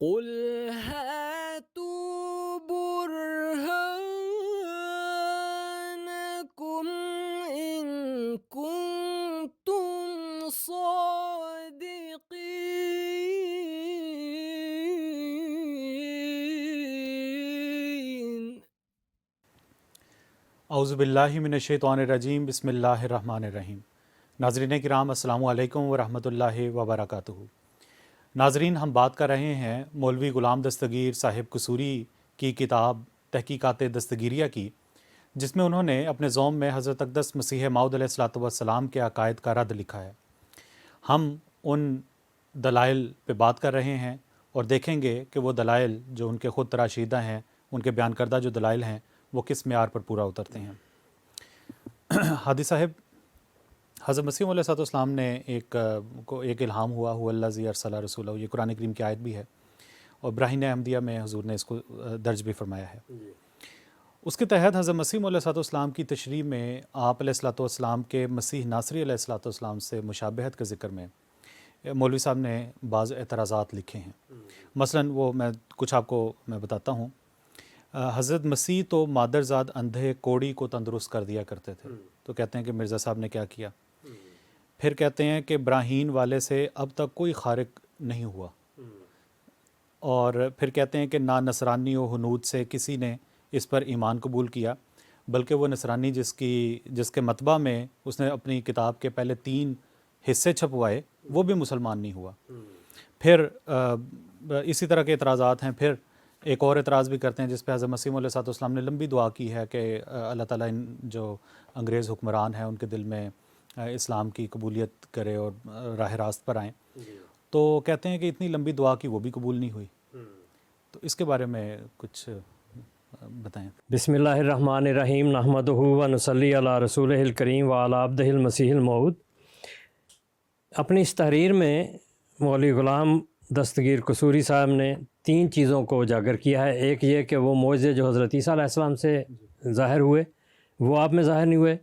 قل هاتوا برهانكم إن كنتم صادقين. اعوذ باللہ من الشیطان الرجیم بسم اللہ الرحمن الرحیم. ناظرین کرام السلام علیکم ورحمۃ اللہ وبرکاتہ. ناظرین، ہم بات کر رہے ہیں مولوی غلام دستگیر صاحب قصوری کی کتاب تحقیقات دستگیریہ کی، جس میں انہوں نے اپنے ذوم میں حضرت اقدس مسیح موعود علیہ الصلوۃ والسلام کے عقائد کا رد لکھا ہے. ہم ان دلائل پہ بات کر رہے ہیں اور دیکھیں گے کہ وہ دلائل جو ان کے خود تراشیدہ ہیں، ان کے بیان کردہ جو دلائل ہیں، وہ کس معیار پر پورا اترتے ہیں. ہادی صاحب، حضرت مسیح علیہ السلام نے ایک الہام ہوا هو الذی ارسل رسولہ، یہ قرآن کریم کی آیت بھی ہے اور براہین احمدیہ میں حضور نے اس کو درج بھی فرمایا ہے. اس کے تحت حضرت مسیح علیہ السلام کی تشریح میں آپ علیہ السلام کے مسیح ناصری علیہ السلام سے مشابہت کے ذکر میں مولوی صاحب نے بعض اعتراضات لکھے ہیں. مثلا وہ میں بتاتا ہوں. حضرت مسیح تو مادرزاد اندھے کوڑی کو تندرست کر دیا کرتے تھے، تو کہتے ہیں کہ مرزا صاحب نے کیا کیا. پھر کہتے ہیں کہ براہین والے سے اب تک کوئی خارق نہیں ہوا، اور پھر کہتے ہیں کہ نہ نصرانی و ہنود سے کسی نے اس پر ایمان قبول کیا، بلکہ وہ نصرانی جس کے مطبع میں اس نے اپنی کتاب کے پہلے 3 حصے چھپوائے، وہ بھی مسلمان نہیں ہوا. پھر اسی طرح کے اعتراضات ہیں. پھر ایک اور اعتراض بھی کرتے ہیں جس پہ حضرت مسیح علیہ السلام نے لمبی دعا کی ہے کہ اللہ تعالیٰ ان جو انگریز حکمران ہیں ان کے دل میں اسلام کی قبولیت کرے اور راہ راست پر آئیں. تو کہتے ہیں کہ اتنی لمبی دعا کی وہ بھی قبول نہیں ہوئی. تو اس کے بارے میں کچھ بتائیں. بسم اللہ الرحمن الرحیم، نحمدہ و نصلی علی رسولہ الکریم وعلی عبدہ المسیح الموعود. اپنی اس تحریر میں مولوی غلام دستگیر قصوری صاحب نے 3 چیزوں کو اجاگر کیا ہے. ایک یہ کہ وہ معجزے جو حضرت عیسیٰ علیہ السلام سے ظاہر ہوئے وہ آپ میں ظاہر نہیں ہوئے،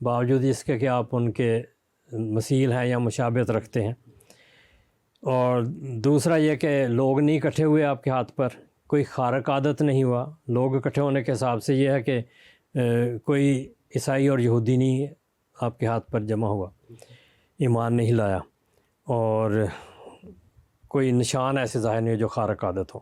باوجود اس کے کہ آپ ان کے مثیل ہیں یا مشابہت رکھتے ہیں. اور دوسرا یہ کہ لوگ نہیں اکٹھے ہوئے آپ کے ہاتھ پر، کوئی خارق عادت نہیں ہوا. لوگ اکٹھے ہونے کے حساب سے یہ ہے کہ کوئی عیسائی اور یہودی نہیں آپ کے ہاتھ پر جمع ہوا، ایمان نہیں لایا، اور کوئی نشان ایسے ظاہر نہیں جو خارق عادت ہو.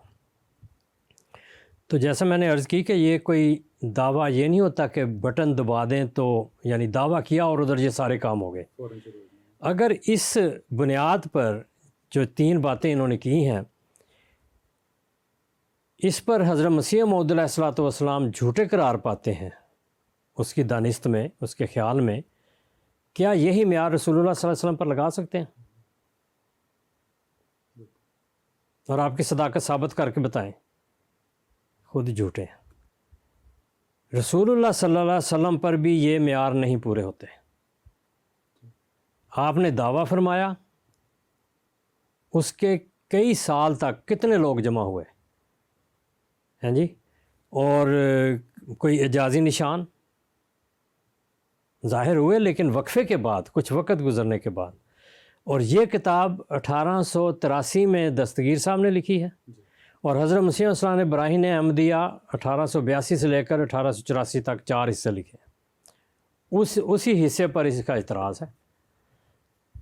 تو جیسا میں نے عرض کی کہ یہ کوئی دعویٰ یہ نہیں ہوتا کہ بٹن دبا دیں تو یعنی دعویٰ کیا اور ادھر یہ سارے کام ہو گئے. اگر اس بنیاد پر جو 3 باتیں انہوں نے کی ہیں، اس پر حضرت مسیح موعود علیہ السلام جھوٹے قرار پاتے ہیں اس کی دانست میں، اس کے خیال میں، کیا یہی معیار رسول اللہ صلی اللہ علیہ وسلم پر لگا سکتے ہیں؟ اور آپ کی صداقت ثابت کر کے بتائیں. خود جھوٹے ہیں. رسول اللہ صلی اللہ علیہ وسلم پر بھی یہ معیار نہیں پورے ہوتے. آپ نے دعویٰ فرمایا، اس کے کئی سال تک کتنے لوگ جمع ہوئے ہیں جی، اور کوئی اعجازی نشان ظاہر ہوئے لیکن وقفے کے بعد، کچھ وقت گزرنے کے بعد. اور یہ کتاب 1883 میں دستگیر صاحب نے لکھی ہے، اور حضرت مسیح علیہ السلام نے براہین احمدیہ 1882 سے لے کر 1884 تک 4 حصے لکھے ہیں. اسی حصے پر اس کا اعتراض ہے.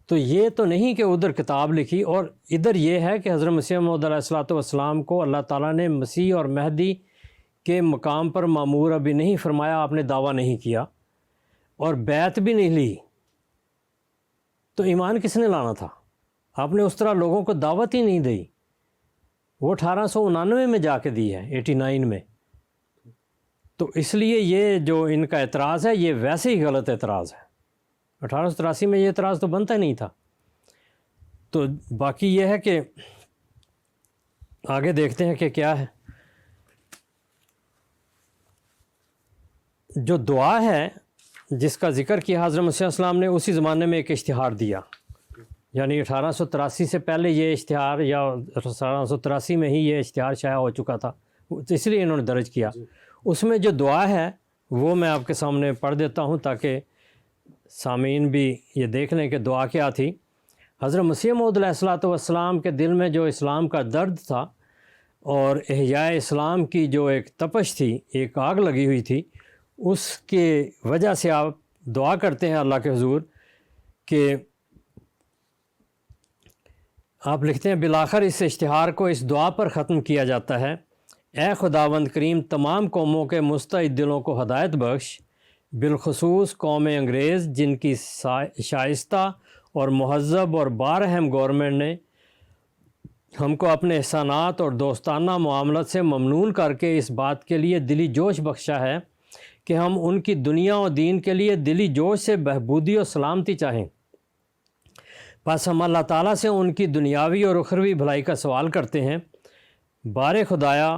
تو یہ تو نہیں کہ ادھر کتاب لکھی اور ادھر یہ ہے کہ حضرت مسیح موعود علیہ السلام کو اللہ تعالیٰ نے مسیح اور مہدی کے مقام پر معمور ابھی نہیں فرمایا، آپ نے دعویٰ نہیں کیا اور بیعت بھی نہیں لی. تو ایمان کس نے لانا تھا؟ آپ نے اس طرح لوگوں کو دعوت ہی نہیں دی. وہ 1899 میں جا کے دی ہے، 89 میں. تو اس لیے یہ جو ان کا اعتراض ہے یہ ویسے ہی غلط اعتراض ہے. 1883 میں یہ اعتراض تو بنتا ہی نہیں تھا. تو باقی یہ ہے کہ آگے دیکھتے ہیں کہ کیا ہے. جو دعا ہے جس کا ذکر کیا حضرت مسیح علیہ السلام نے، اسی زمانے میں ایک اشتہار دیا، یعنی 1883 سے پہلے یہ اشتہار، یا 1883 میں ہی یہ اشتہار شائع ہو چکا تھا، اس لیے انہوں نے درج کیا. اس میں جو دعا ہے وہ میں آپ کے سامنے پڑھ دیتا ہوں تاکہ سامعین بھی یہ دیکھ لیں کہ دعا کیا تھی. حضرت مسیح موعود علیہ السلام کے دل میں جو اسلام کا درد تھا اور احیاء اسلام کی جو ایک تپش تھی، ایک آگ لگی ہوئی تھی، اس کے وجہ سے آپ دعا کرتے ہیں اللہ کے حضور کہ آپ لکھتے ہیں بالآخر اس اشتہار کو اس دعا پر ختم کیا جاتا ہے: اے خداوند کریم، تمام قوموں کے مستعد دلوں کو ہدایت بخش، بالخصوص قوم انگریز جن کی شائستہ اور مہذب اور بارہم گورنمنٹ نے ہم کو اپنے احسانات اور دوستانہ معاملت سے ممنون کر کے اس بات کے لیے دلی جوش بخشا ہے کہ ہم ان کی دنیا و دین کے لیے دلی جوش سے بہبودی و سلامتی چاہیں۔ بس ہم اللہ تعالیٰ سے ان کی دنیاوی اور اخروی بھلائی کا سوال کرتے ہیں۔ بار خدایا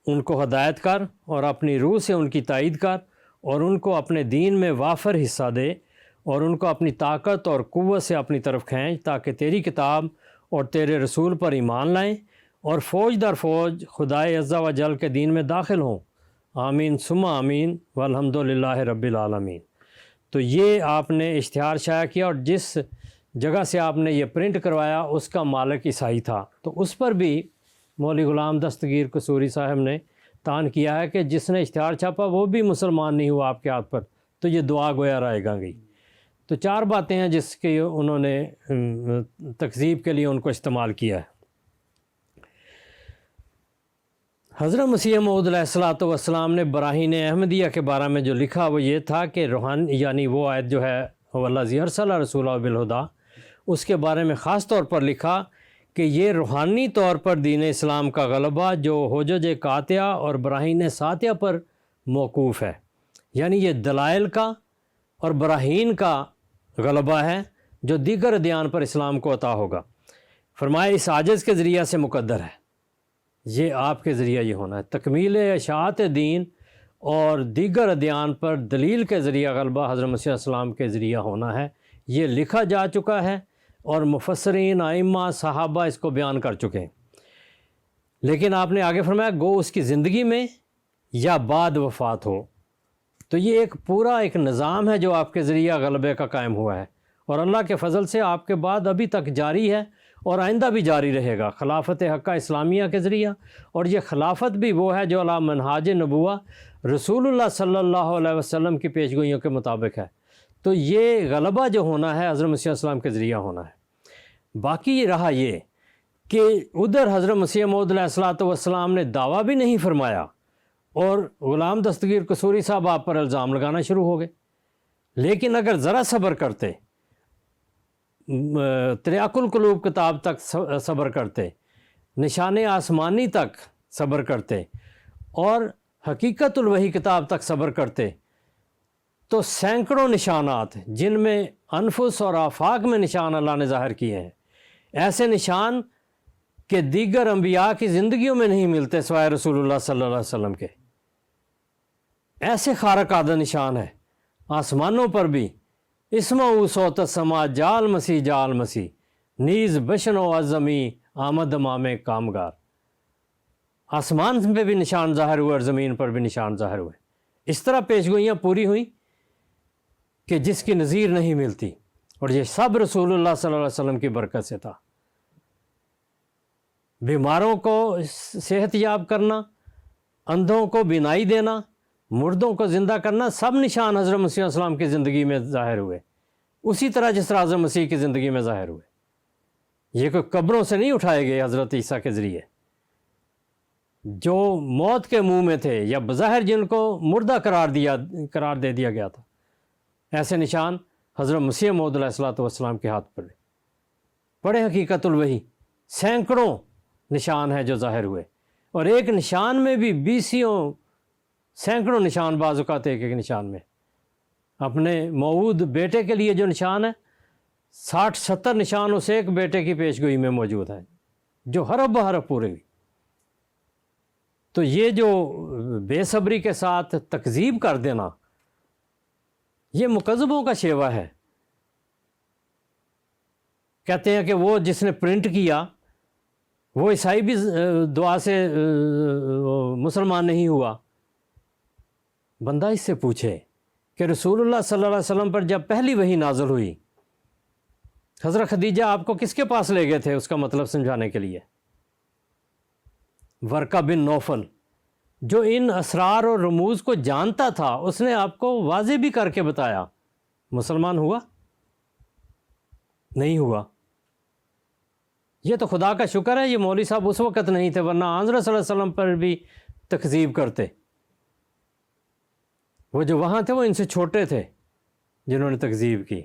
ان کو ہدایت کر اور اپنی روح سے ان کی تائید کر اور ان کو اپنے دین میں وافر حصہ دے اور ان کو اپنی طاقت اور قوت سے اپنی طرف کھینچ تاکہ تیری کتاب اور تیرے رسول پر ایمان لائیں اور فوج در فوج خدائے عز و جل کے دین میں داخل ہوں۔ آمین ثم آمین والحمد للہ رب العالمین۔ تو یہ آپ نے اشتہار شائع کیا، اور جس جگہ سے آپ نے یہ پرنٹ کروایا اس کا مالک عیسائی تھا، تو اس پر بھی مولوی غلام دستگیر قصوری صاحب نے تان کیا ہے کہ جس نے اشتہار چھاپا وہ بھی مسلمان نہیں ہوا آپ کے ہاتھ پر، تو یہ دعا گویا رائے گا گئی۔ تو 4 باتیں ہیں جس کے انہوں نے تکذیب کے لیے ان کو استعمال کیا ہے۔ حضرت مسیح موعود علیہ الصلوۃ والسلام نے براہین احمدیہ کے بارے میں جو لکھا وہ یہ تھا کہ روحانی، یعنی وہ آیت جو ہے والذی ارسل رسولہ بالہدیٰ، اس کے بارے میں خاص طور پر لکھا کہ یہ روحانی طور پر دین اسلام کا غلبہ جو حجج قاطعہ اور براہین ساطعہ پر موقوف ہے، یعنی یہ دلائل کا اور براہین کا غلبہ ہے جو دیگر ادیان پر اسلام کو عطا ہوگا۔ فرمایا اس عاجز کے ذریعہ سے مقدر ہے، یہ آپ کے ذریعہ یہ ہونا ہے۔ تکمیل اشاعت دین اور دیگر ادیان پر دلیل کے ذریعہ غلبہ حضرت مسیح علیہ السلام کے ذریعہ ہونا ہے، یہ لکھا جا چکا ہے اور مفسرین، ائمہ، صحابہ اس کو بیان کر چکے ہیں۔ لیکن آپ نے آگے فرمایا گو اس کی زندگی میں یا بعد وفات ہو، تو یہ ایک پورا ایک نظام ہے جو آپ کے ذریعہ غلبے کا قائم ہوا ہے، اور اللہ کے فضل سے آپ کے بعد ابھی تک جاری ہے اور آئندہ بھی جاری رہے گا خلافت حقہ اسلامیہ کے ذریعہ۔ اور یہ خلافت بھی وہ ہے جو علی منہاج نبوہ رسول اللہ صلی اللہ علیہ وسلم کی پیشگوئیوں کے مطابق ہے۔ تو یہ غلبہ جو ہونا ہے حضرت مسیح علیہ السلام کے ذریعہ ہونا ہے۔ باقی رہا یہ کہ ادھر حضرت مسیح موعود علیہ الصلوۃ والسلام نے دعویٰ بھی نہیں فرمایا اور غلام دستگیر قصوری صاحب آپ پر الزام لگانا شروع ہو گئے۔ لیکن اگر ذرا صبر کرتے، تریاق القلوب کتاب تک صبر کرتے، نشان آسمانی تک صبر کرتے اور حقیقت الوحی کتاب تک صبر کرتے، تو سینکڑوں نشانات جن میں انفس اور آفاق میں نشان اللہ نے ظاہر کیے ہیں، ایسے نشان کہ دیگر انبیاء کی زندگیوں میں نہیں ملتے سوائے رسول اللہ صلی اللہ علیہ وسلم کے، ایسے خارق عادہ نشان ہیں آسمانوں پر بھی۔ اسمعوا صوت السما جال مسیح جال مسیح نیز بشنو عظمی آمد امام کامگار۔ آسمان پہ بھی نشان ظاہر ہوئے اور زمین پر بھی نشان ظاہر ہوئے۔ اس طرح پیشگوئیاں پوری ہوئیں کہ جس کی نظیر نہیں ملتی، اور یہ سب رسول اللہ صلی اللہ علیہ وسلم کی برکت سے تھا۔ بیماروں کو صحت یاب کرنا، اندھوں کو بینائی دینا، مردوں کو زندہ کرنا، سب نشان حضرت مسیح علیہ السلام کی زندگی میں ظاہر ہوئے، اسی طرح جس طرح حضرت مسیح کی زندگی میں ظاہر ہوئے۔ یہ کوئی قبروں سے نہیں اٹھائے گئے حضرت عیسیٰ کے ذریعے، جو موت کے منہ میں تھے یا بظاہر جن کو مردہ قرار دے دیا گیا تھا، ایسے نشان حضرت مسیح موعود علیہ الصلوۃ والسلام کے ہاتھ پر پڑھے حقیقت الوحی، سینکڑوں نشان ہیں جو ظاہر ہوئے، اور ایک نشان میں بھی بیسیوں سینکڑوں نشان، بعض اوقات ایک نشان میں۔ اپنے موعود بیٹے کے لیے جو نشان ہے 60-70 نشان اس ایک بیٹے کی پیشگوئی میں موجود ہیں جو حرف بحرف پورے ہوئی۔ تو یہ جو بے صبری کے ساتھ تکذیب کر دینا، یہ مکذبوں کا شیوہ ہے۔ کہتے ہیں کہ وہ جس نے پرنٹ کیا وہ عیسائی بھی دعا سے مسلمان نہیں ہوا۔ بندہ اس سے پوچھے کہ رسول اللہ صلی اللہ علیہ وسلم پر جب پہلی وحی نازل ہوئی، حضرت خدیجہ آپ کو کس کے پاس لے گئے تھے اس کا مطلب سمجھانے کے لیے؟ ورقہ بن نوفل جو ان اسرار اور رموز کو جانتا تھا، اس نے آپ کو واضح بھی کر کے بتایا، مسلمان ہوا؟ نہیں ہوا۔ یہ تو خدا کا شکر ہے یہ مولوی صاحب اس وقت نہیں تھے، ورنہ حضرت صلی اللہ علیہ وسلم پر بھی تکذیب کرتے۔ وہ جو وہاں تھے وہ ان سے چھوٹے تھے جنہوں نے تکذیب کی۔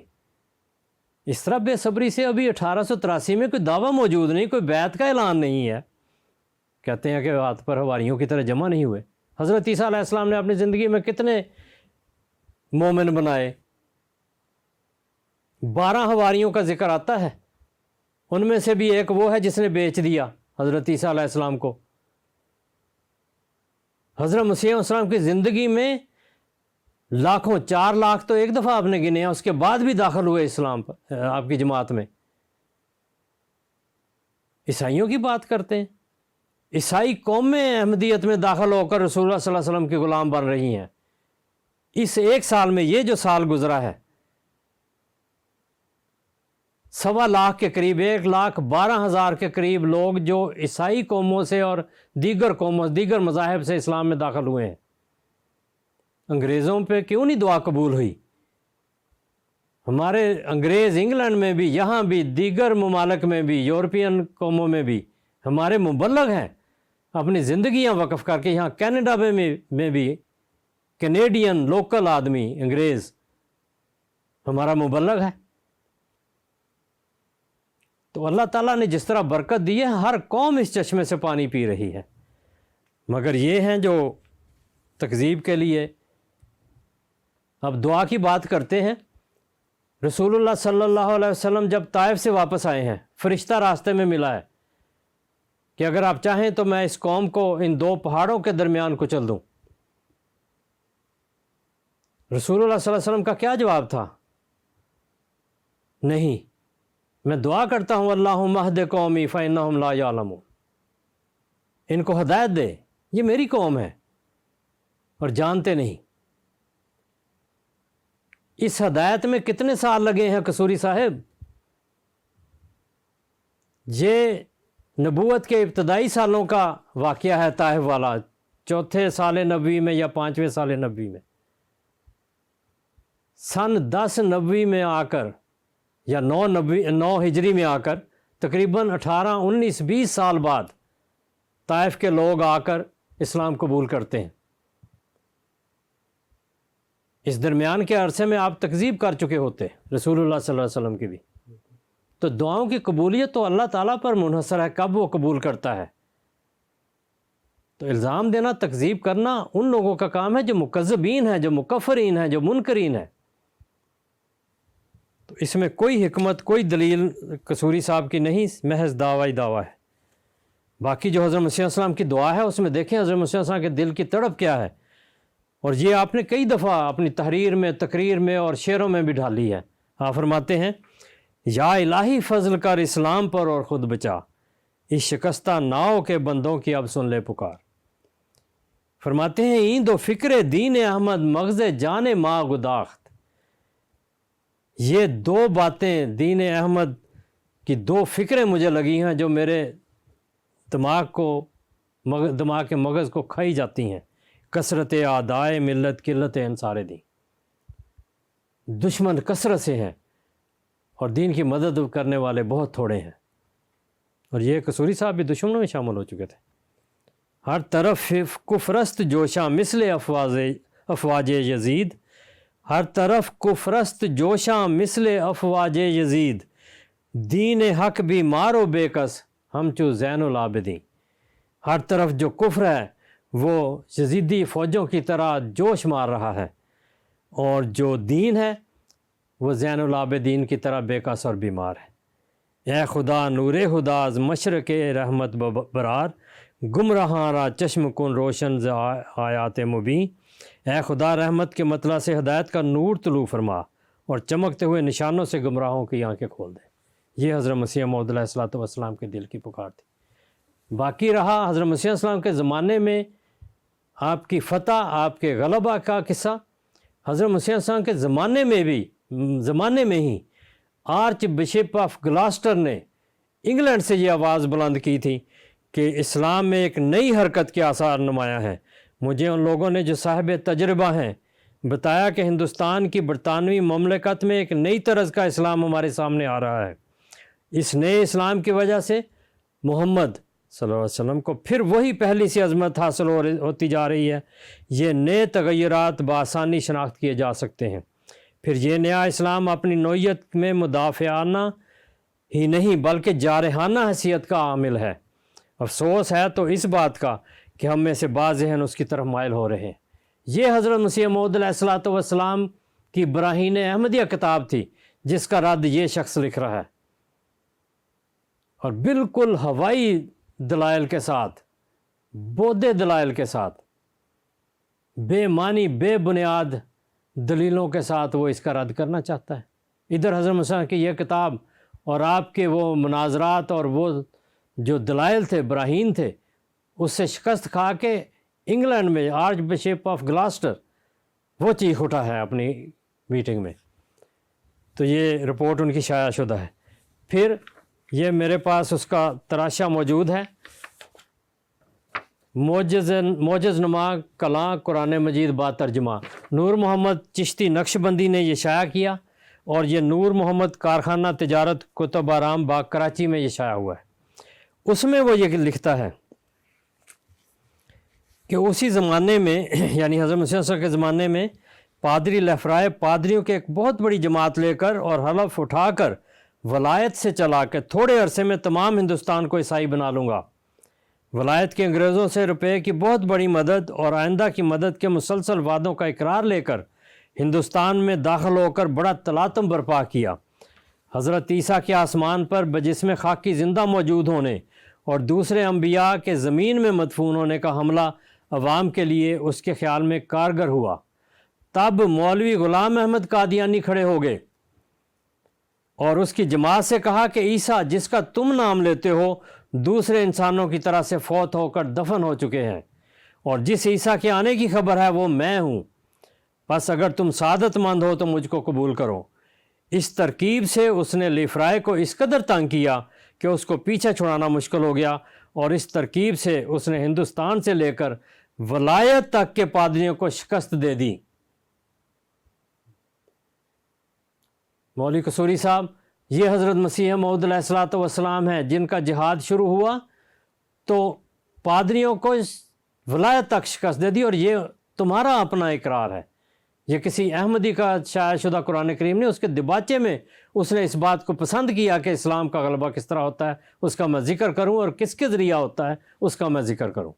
اس طرح بے صبری سے ابھی 1883 میں کوئی دعویٰ موجود نہیں، کوئی بیعت کا اعلان نہیں ہے، کہتے ہیں کہ ہاتھ پر حواریوں کی طرح جمع نہیں ہوئے۔ حضرت عیسیٰ علیہ السلام نے اپنی زندگی میں کتنے مومن بنائے؟ 12 حواریوں کا ذکر آتا ہے، ان میں سے بھی ایک وہ ہے جس نے بیچ دیا حضرت عیسیٰ علیہ السلام کو۔ حضرت مسیح علیہ السلام کی زندگی میں لاکھوں، 4 لاکھ تو ایک دفعہ آپ نے گنے ہیں، اس کے بعد بھی داخل ہوئے اسلام پر آپ کی جماعت میں۔ عیسائیوں کی بات کرتے ہیں، عیسائی قومیں احمدیت میں داخل ہو کر رسول اللہ صلی اللہ علیہ وسلم کے غلام بن رہی ہیں۔ اس ایک سال میں، یہ جو سال گزرا ہے، 1.25 لاکھ کے قریب، 1,12,000 کے قریب لوگ جو عیسائی قوموں سے اور دیگر قوموں، دیگر مذاہب سے اسلام میں داخل ہوئے ہیں۔ انگریزوں پہ کیوں نہیں دعا قبول ہوئی؟ ہمارے انگریز انگلینڈ میں بھی، یہاں بھی، دیگر ممالک میں بھی، یورپین قوموں میں بھی ہمارے مبلغ ہیں، اپنی زندگیاں وقف کر کے۔ یہاں کینیڈا میں بھی کینیڈین لوکل آدمی انگریز ہمارا مبلغ ہے۔ تو اللہ تعالیٰ نے جس طرح برکت دی ہے، ہر قوم اس چشمے سے پانی پی رہی ہے، مگر یہ ہیں جو تکذیب کے لیے۔ اب دعا کی بات کرتے ہیں۔ رسول اللہ صلی اللہ علیہ وسلم جب طائف سے واپس آئے ہیں، فرشتہ راستے میں ملا ہے کہ اگر آپ چاہیں تو میں اس قوم کو ان 2 پہاڑوں کے درمیان کچل دوں۔ رسول اللہ صلی اللہ علیہ وسلم کا کیا جواب تھا؟ نہیں، میں دعا کرتا ہوں اللہم اہد قومی فإنہم لا یعلمون، ان کو ہدایت دے، یہ میری قوم ہے اور جانتے نہیں۔ اس ہدایت میں کتنے سال لگے ہیں قصوری صاحب؟ یہ نبوت کے ابتدائی سالوں کا واقعہ ہے، طائف والا 4 سال نبوی میں یا 5ویں سال نبوی میں۔ سن 10 نبوی میں آ کر یا 9 ہجری میں آ کر تقریباً 18 19 20 سال بعد طائف کے لوگ آ کر اسلام قبول کرتے ہیں۔ اس درمیان کے عرصے میں آپ تکذیب کر چکے ہوتے رسول اللہ صلی اللہ علیہ وسلم کی بھی۔ تو دعاؤں کی قبولیت تو اللہ تعالیٰ پر منحصر ہے، کب وہ قبول کرتا ہے۔ تو الزام دینا، تکذیب کرنا ان لوگوں کا کام ہے جو مکذبین ہیں، جو مکفرین ہیں، جو منکرین ہیں۔ تو اس میں کوئی حکمت، کوئی دلیل قصوری صاحب کی نہیں، محض دعوی دعویٰ ہے۔ باقی جو حضرت مسیح علیہ السلام کی دعا ہے اس میں دیکھیں حضرت مسیح علیہ السلام کے دل کی تڑپ کیا ہے، اور یہ آپ نے کئی دفعہ اپنی تحریر میں، تقریر میں اور شعروں میں بھی ڈھالی ہے۔ آپ فرماتے ہیں، یا الہی فضل کر اسلام پر اور خود بچا، اس شکستہ ناؤ کے بندوں کی اب سن لے پکار۔ فرماتے ہیں، ایند و فکر دین احمد مغز جان ما گداخت۔ یہ 2 باتیں دین احمد کی 2 فکریں مجھے لگی ہیں جو میرے دماغ کے مغز کو کھائی جاتی ہیں۔ کثرت اعدائے ملت، قلت انصار دین۔ دشمن کثرت سے ہیں اور دین کی مدد کرنے والے بہت تھوڑے ہیں، اور یہ قصوری صاحب بھی دشمنوں میں شامل ہو چکے تھے۔ ہر طرف کفرست جوشاں مثل افواج یزید، ہر طرف کفرست جوشاں مثل افواج یزید، دین حق بھی مارو بے کس ہم چو زین العابدین۔ ہر طرف جو کفر ہے وہ یزیدی فوجوں کی طرح جوش مار رہا ہے، اور جو دین ہے وہ زین العابدین کی طرح بے کس اور بیمار ہے۔ اے خدا نور خدا از مشرق رحمت برار، گمراہاں را چشم کن روشن ز آیات مبین۔ اے خدا رحمت کے مطلع سے ہدایت کا نور طلوع فرما اور چمکتے ہوئے نشانوں سے گمراہوں کی آنکھیں کھول دے۔ یہ حضرت مسیح موعود علیہ الصلوۃ والسلام کے دل کی پکار تھی۔ باقی رہا حضرت مسیح علیہ السلام کے زمانے میں آپ کی فتح، آپ کے غلبہ کا قصہ۔ حضرت مسیح علیہ السلام کے زمانے میں ہی آرچ بشپ آف گلاسٹر نے انگلینڈ سے یہ آواز بلند کی تھی کہ اسلام میں ایک نئی حرکت کے آثار نمایاں ہیں۔ مجھے ان لوگوں نے جو صاحب تجربہ ہیں بتایا کہ ہندوستان کی برطانوی مملکت میں ایک نئی طرز کا اسلام ہمارے سامنے آ رہا ہے۔ اس نئے اسلام کی وجہ سے محمد صلی اللہ علیہ وسلم کو پھر وہی پہلی سی عظمت حاصل ہوتی جا رہی ہے۔ یہ نئے تغیرات بآسانی شناخت کیے جا سکتے ہیں۔ پھر یہ نیا اسلام اپنی نوعیت میں مدافعانہ ہی نہیں بلکہ جارحانہ حیثیت کا عامل ہے۔ افسوس ہے تو اس بات کا کہ ہم میں سے بعض ذہن اس کی طرف مائل ہو رہے ہیں۔ یہ حضرت مسیح موعود علیہ الصلوۃ والسلام کی براہین احمدیہ کتاب تھی جس کا رد یہ شخص لکھ رہا ہے، اور بالکل ہوائی دلائل کے ساتھ، بودے دلائل کے ساتھ، بے معنی بے بنیاد دلیلوں کے ساتھ وہ اس کا رد کرنا چاہتا ہے۔ ادھر حضرت مسیح کی یہ کتاب اور آپ کے وہ مناظرات اور وہ جو دلائل تھے، براہین تھے، اس سے شکست کھا کے انگلینڈ میں آرچ بشپ آف گلاسٹر وہ چیخ اٹھا ہے اپنی میٹنگ میں۔ تو یہ رپورٹ ان کی شائع شدہ ہے۔ پھر یہ میرے پاس اس کا تراشا موجود ہے، موجز نما کلاں قرآن مجید با ترجمہ، نور محمد چشتی نقش بندی نے یہ شائع کیا، اور یہ نور محمد کارخانہ تجارت کتب آرام باغ کراچی میں یہ شائع ہوا ہے۔ اس میں وہ یہ لکھتا ہے کہ اسی زمانے میں یعنی حضرت مسیح صلی اللہ علیہ وسلم کے زمانے میں پادری لفرائے پادریوں کے ایک بہت بڑی جماعت لے کر اور حلف اٹھا کر ولایت سے چلا کے تھوڑے عرصے میں تمام ہندوستان کو عیسائی بنا لوں گا۔ ولایت کے انگریزوں سے روپے کی بہت بڑی مدد اور آئندہ کی مدد کے مسلسل وعدوں کا اقرار لے کر ہندوستان میں داخل ہو کر بڑا تلاطم برپا کیا۔ حضرت عیسیٰ کے آسمان پر بجسم خاکی زندہ موجود ہونے اور دوسرے انبیاء کے زمین میں مدفون ہونے کا حملہ عوام کے لیے اس کے خیال میں کارگر ہوا۔ تب مولوی غلام احمد قادیانی کھڑے ہو گئے اور اس کی جماعت سے کہا کہ عیسیٰ جس کا تم نام لیتے ہو دوسرے انسانوں کی طرح سے فوت ہو کر دفن ہو چکے ہیں، اور جس عیسیٰ کے آنے کی خبر ہے وہ میں ہوں، بس اگر تم سعادت مند ہو تو مجھ کو قبول کرو۔ اس ترکیب سے اس نے لیفرائے کو اس قدر تنگ کیا کہ اس کو پیچھے چھڑانا مشکل ہو گیا، اور اس ترکیب سے اس نے ہندوستان سے لے کر ولایت تک کے پادریوں کو شکست دے دی۔ مولوی قصوری صاحب، یہ حضرت مسیح موعود علیہ الصلوۃ والسلام ہیں جن کا جہاد شروع ہوا تو پادریوں کو ولایت تک شکست دے دی، اور یہ تمہارا اپنا اقرار ہے۔ یہ کسی احمدی کا شائع شدہ قرآن کریم نہیں، اس کے دباچے میں اس نے اس بات کو پسند کیا کہ اسلام کا غلبہ کس طرح ہوتا ہے اس کا میں ذکر کروں، اور کس کے ذریعہ ہوتا ہے اس کا میں ذکر کروں۔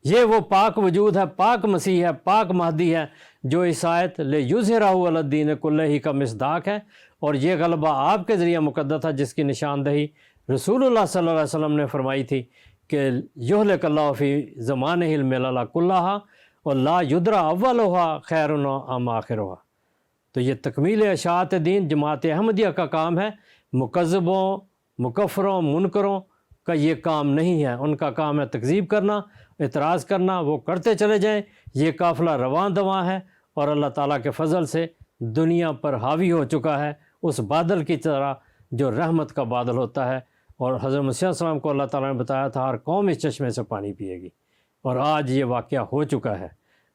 یہ وہ پاک وجود ہے، پاک مسیح ہے، پاک مہدی ہے جو اس آیت لِیُظْہِرَہُ عَلَى الدِّینِ کُلِّہ کا مصداق ہے، اور یہ غلبہ آپ کے ذریعہ مقدس تھا جس کی نشاندہی رسول اللہ صلی اللہ علیہ وسلم نے فرمائی تھی کہ یہلک اللہ فی زمانہ الملل کلھا ولا یدری اولھا خیر ام آخرھا۔ تو یہ تکمیل اشاعت دین جماعت احمدیہ کا کام ہے، مکذبوں، مکفروں، منکروں کا یہ کام نہیں ہے۔ ان کا کام ہے تکذیب کرنا، اعتراض کرنا، وہ کرتے چلے جائیں۔ یہ قافلہ رواں دواں ہے، اور اللہ تعالیٰ کے فضل سے دنیا پر حاوی ہو چکا ہے اس بادل کی طرح جو رحمت کا بادل ہوتا ہے، اور حضرت مسیح علیہ السلام کو اللہ تعالیٰ نے بتایا تھا ہر قوم اس چشمے سے پانی پیے گی، اور آج یہ واقعہ ہو چکا ہے۔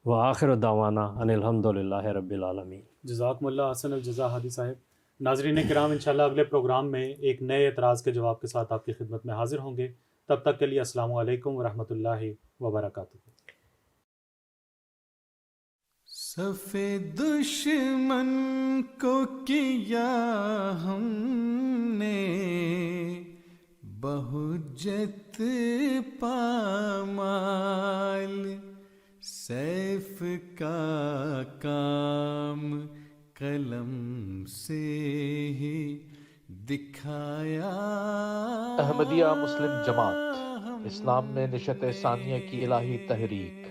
وآخر دعوانا ان الحمدللہ رب العالمین۔ جزاکم اللہ احسن الجزا ہادی صاحب۔ ناظرین کرام، انشاءاللہ اگلے پروگرام میں ایک نئے اعتراض کے جواب کے ساتھ آپ کی خدمت میں حاضر ہوں گے۔ تب تک کے لیے السلام علیکم ورحمۃ اللہ وبرکاتہ۔ صف دشمن کو کیا ہم نے بہجت پامال، سیف کا کام قلم سے ہی دکھایا۔ احمدیہ مسلم جماعت اسلام میں نشت ثانیہ کی الہی تحریک